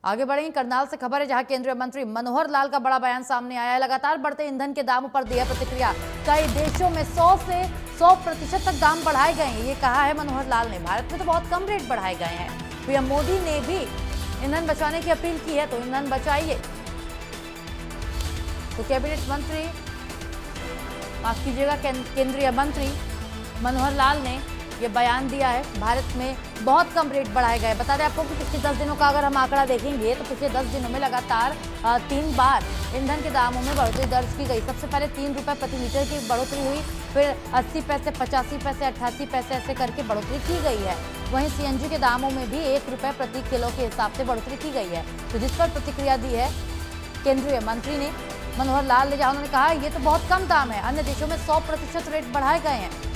आगे बढ़ेंगे, करनाल से खबर है जहां केंद्रीय मंत्री मनोहर लाल का बड़ा बयान सामने आया है। लगातार बढ़ते ईंधन के दामों पर दी है प्रतिक्रिया। कई देशों में 100 से 100% तक दाम बढ़ाए गए हैं, ये कहा है मनोहर लाल ने। भारत में तो बहुत कम रेट बढ़ाए गए हैं। पीएम मोदी ने भी ईंधन बचाने की अपील की है, तो ईंधन बचाइए। तो कैबिनेट मंत्री, माफ कीजिएगा, केंद्रीय मंत्री मनोहर लाल ने ये बयान दिया है। भारत में बहुत कम रेट बढ़ाए गए। बता दें आपको कि पिछले 10 दिनों का अगर हम आंकड़ा देखेंगे तो पिछले 10 दिनों में लगातार 3 बार ईंधन के दामों में बढ़ोतरी दर्ज की गई। सबसे पहले 3 रुपये प्रति लीटर की बढ़ोतरी हुई, फिर 80 पैसे, 85 पैसे, 88 पैसे ऐसे करके बढ़ोतरी की गई है। वहीं सीएनजी के दामों में भी 1 रुपये प्रति किलो के हिसाब से बढ़ोतरी की गई है। तो जिस पर प्रतिक्रिया दी है केंद्रीय मंत्री ने, मनोहर लाल ने, जहां उन्होंने कहा ये तो बहुत कम दाम है, अन्य देशों में 100% रेट बढ़ाए गए हैं।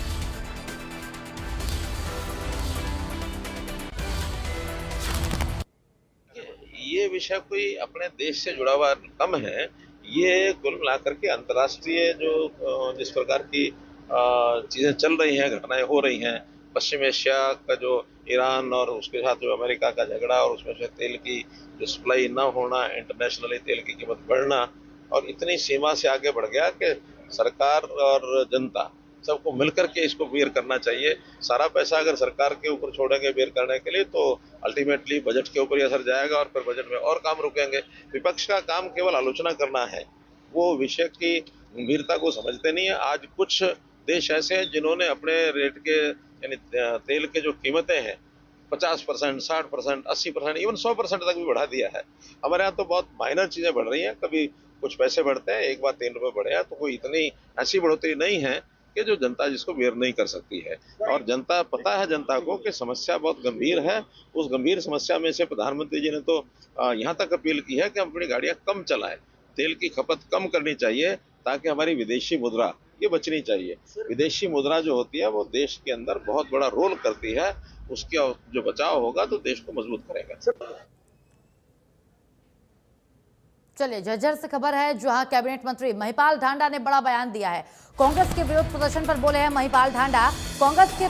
ये विषय कोई अपने देश से जुड़ा हुआ कम है। ये कुल मिलाकर के अंतर्राष्ट्रीय जो जिस प्रकार की चीजें चल रही हैं, घटनाएं हो रही हैं, पश्चिम एशिया का जो ईरान और उसके साथ जो अमेरिका का झगड़ा और उसमें से तेल की जो सप्लाई न होना, इंटरनेशनली तेल की कीमत बढ़ना, और इतनी सीमा से आगे बढ़ गया कि सरकार और जनता सबको मिलकर के इसको बेयर करना चाहिए। सारा पैसा अगर सरकार के ऊपर छोड़ेंगे बेयर करने के लिए तो अल्टीमेटली बजट के ऊपर ही असर जाएगा और फिर बजट में और काम रुकेंगे। विपक्ष का काम केवल आलोचना करना है, वो विषय की गंभीरता को समझते नहीं है। आज कुछ देश ऐसे हैं जिन्होंने अपने रेट के यानी तेल के जो कीमतें हैं 50%, 60%, 80%, इवन 100% तक भी बढ़ा दिया है। हमारे यहाँ तो बहुत माइनर चीजें बढ़ रही हैं, कभी कुछ पैसे बढ़ते हैं, एक बार 3 रुपए बढ़े हैं, तो कोई इतनी ऐसी बढ़ोतरी नहीं है कि जो जनता जिसको बेयर नहीं कर सकती है। और जनता, पता है जनता को कि समस्या बहुत गंभीर है। उस गंभीर समस्या में से प्रधानमंत्री जी ने तो यहाँ तक अपील की है कि हम अपनी गाड़ियां कम चलाएं, तेल की खपत कम करनी चाहिए, ताकि हमारी विदेशी मुद्रा ये बचनी चाहिए। विदेशी मुद्रा जो होती है वो देश के अंदर बहुत बड़ा रोल करती है, उसका जो बचाव होगा तो देश को मजबूत करेगा। चलिए, झज्जर से खबर है जहां कैबिनेट मंत्री महिपाल ढांडा ने बड़ा बयान दिया है। कांग्रेस के विरोध प्रदर्शन पर बोले हैं महिपाल ढांडा। कांग्रेस के